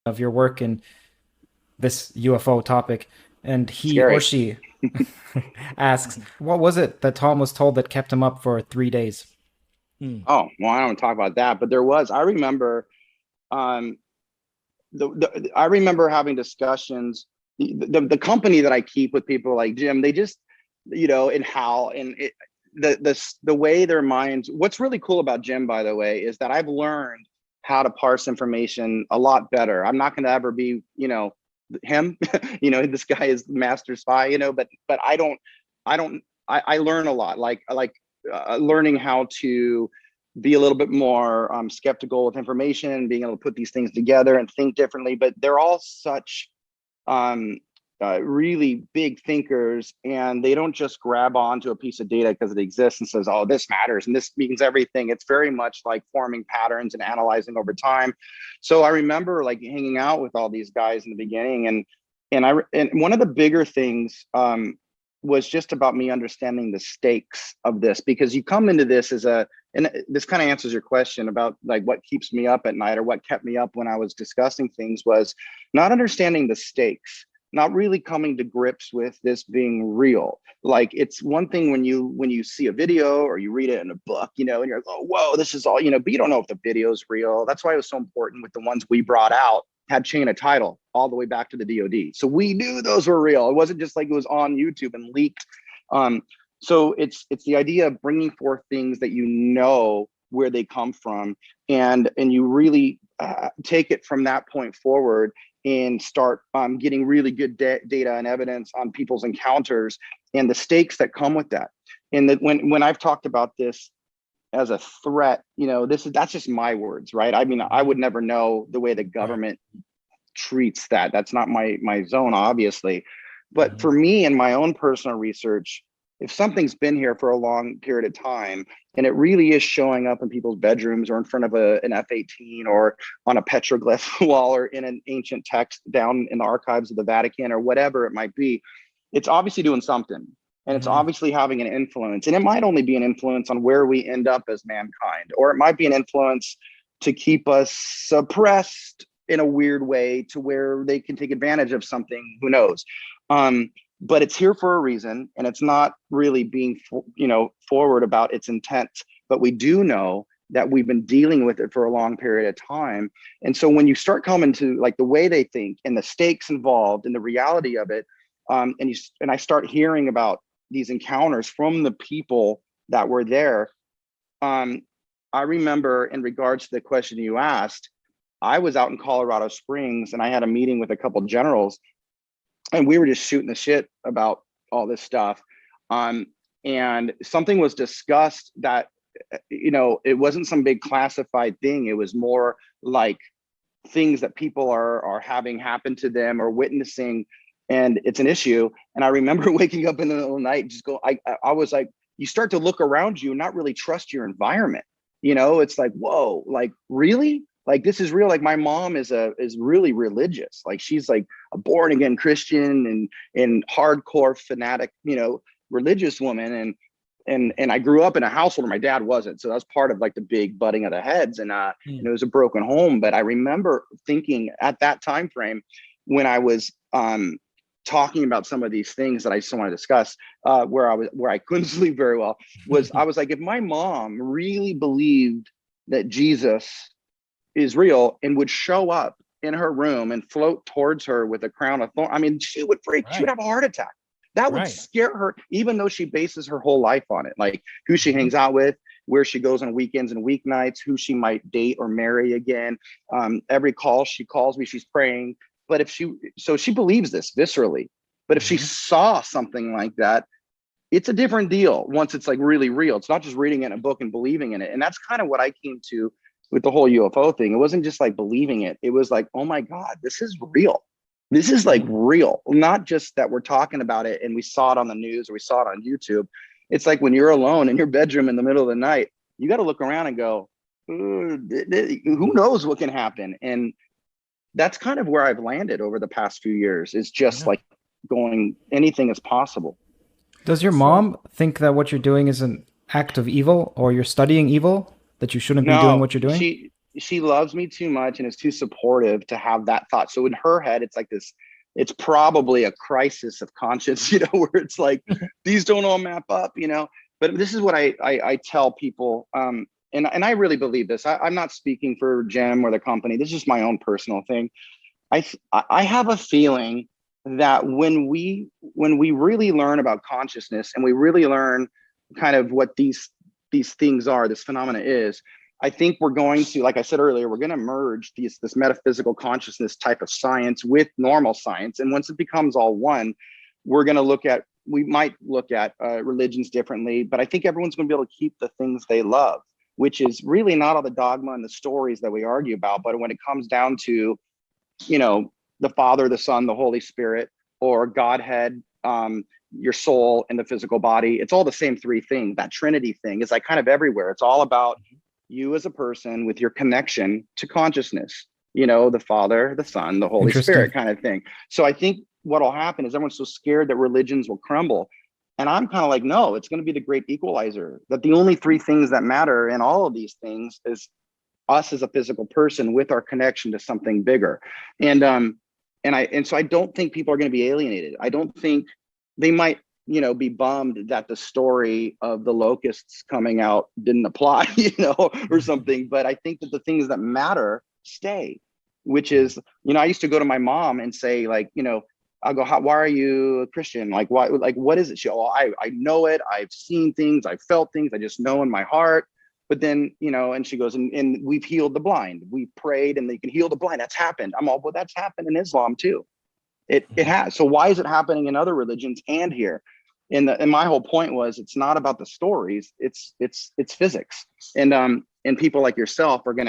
of your work in this UFO topic, and he or Scary. she asks, "What was it that Tom was told that kept him up for 3 days?" Mm. Oh, well, I don't talk about that, but there was. I remember, um, I remember having discussions. The company that I keep with people like Jim, they just, and Hal, and the way their minds. What's really cool about Jim, by the way, is that I've learned how to parse information a lot better. I'm not going to ever be, him. This guy is master spy. But I learn a lot. Like learning how to be a little bit more skeptical with information and being able to put these things together and think differently. But they're all such um, really big thinkers, and they don't just grab onto a piece of data because it exists and says, "Oh, this matters and this means everything." It's very much like forming patterns and analyzing over time. So I remember like hanging out with all these guys in the beginning, and one of the bigger things was just about me understanding the stakes of this, because you come into this as a, and this kind of answers your question about like what keeps me up at night, or what kept me up when I was discussing things, was not understanding the stakes, not really coming to grips with this being real. Like, it's one thing when you see a video or you read it in a book, and you're like, oh, whoa, this is all, but you don't know if the video is real. That's why it was so important with the ones we brought out, had chain of title all the way back to the DoD. So we knew those were real. It wasn't just like it was on YouTube and leaked. Um, so it's the idea of bringing forth things that where they come from, and you really take it from that point forward and start getting really good data and evidence on people's encounters and the stakes that come with that. And that when I've talked about this as a threat, that's just my words, right? I mean, I would never know the way the Right. government treats that. That's not my zone, obviously. But Mhm. for me and my own personal research, if something's been here for a long period of time and it really is showing up in people's bedrooms or in front of an F-18 or on a petroglyph wall or in an ancient text down in the archives of the Vatican or whatever it might be, it's obviously doing something. And it's Mhm. obviously having an influence. And it might only be an influence on where we end up as mankind, or it might be an influence to keep us suppressed in a weird way to where they can take advantage of something, who knows. But it's here for a reason, and it's not really being forward about its intent. But we do know that we've been dealing with it for a long period of time. And so when you start coming to like the way they think and the stakes involved and the reality of it, and I start hearing about these encounters from the people that were there, um, I remember, in regards to the question you asked, I was out in Colorado Springs and I had a meeting with a couple of generals, and we were just shooting the shit about all this stuff. Um, and something was discussed that, it wasn't some big classified thing. It was more like things that people are having happen to them or witnessing, and it's an issue. And I remember waking up in the middle of the night, just I was like, you start to look around you and not really trust your environment. It's like, whoa, like, really? Like, this is real. Like, my mom is really religious. Like, she's like a born again Christian and hardcore fanatic, religious woman. And I grew up in a household where my dad wasn't. So that was part of like the big butting of the heads. And it Mm. was a broken home. But I remember thinking at that time frame, when I was talking about some of these things that I just want to discuss, where I couldn't sleep very well, I was like, if my mom really believed that Jesus is real and would show up in her room and float towards her with a crown of thorns, I mean, she would freak. She would Right. have a heart attack. That would Right. scare her, even though she bases her whole life on it, like who she Mhm. hangs out with, where she goes on weekends and weeknights, who she might date or marry again. Every call she calls me, she's praying. But she believes this viscerally. But if she Mhm. saw something like that, it's a different deal once it's like really real. It's not just reading it in a book and believing in it. And that's kind of what I came to with the whole UFO thing. It wasn't just like believing it. It was like, oh my God, this is real. This is like Mm. real. Not just that we're talking about it and we saw it on the news or we saw it on YouTube. It's like when you're alone in your bedroom in the middle of the night, you got to look around and go, who knows what can happen? And that's kind of where I've landed over the past few years, is just Yeah. like going, anything is possible. Does your So, mom think that what you're doing is an act of evil, or you're studying evil, that you shouldn't be doing No, what you're doing? she loves me too much and is too supportive to have that thought. So in her head, it's like this, it's probably a crisis of conscience, where it's like, these don't all map up, but this is what I tell people. And I really believe this. I'm not speaking for Jim or the company. This is just my own personal thing. I have a feeling that when we really learn about consciousness and we really learn kind of what these things are, this phenomena is, I think we're going to, like I said earlier, we're going to merge this metaphysical consciousness type of science with normal science. And once it becomes all one, we might look at religions differently, but I think everyone's going to be able to keep the things they love, which is really not all the dogma and the stories that we argue about. But when it comes down to, the Father, the Son, the Holy Spirit, or Godhead, your soul and the physical body, it's all the same three things. That Trinity thing is like kind of everywhere. It's all about you as a person with your connection to consciousness, the Father, the Son, the Holy Spirit kind of thing. So I think what'll happen is everyone's so scared that religions will crumble. And I'm kind of like, no, it's going to be the great equalizer, that the only three things that matter in all of these things is us as a physical person with our connection to something bigger. And so I don't think people are going to be alienated. I don't think they might, be bummed that the story of the locusts coming out didn't apply, or something. But I think that the things that matter stay, which is, I used to go to my mom and say, like, I'll go, why are you a Christian? Like, why, like, what is it? She, oh, I know it. I've seen things. I've felt things. I just know in my heart. But then, and she goes, and we've healed the blind. We prayed and they can heal the blind. That's happened. I'm all, well, that's happened in Islam too. It has. So why is it happening in other religions and here? And my whole point was, it's not about the stories. It's physics. And people like yourself are going to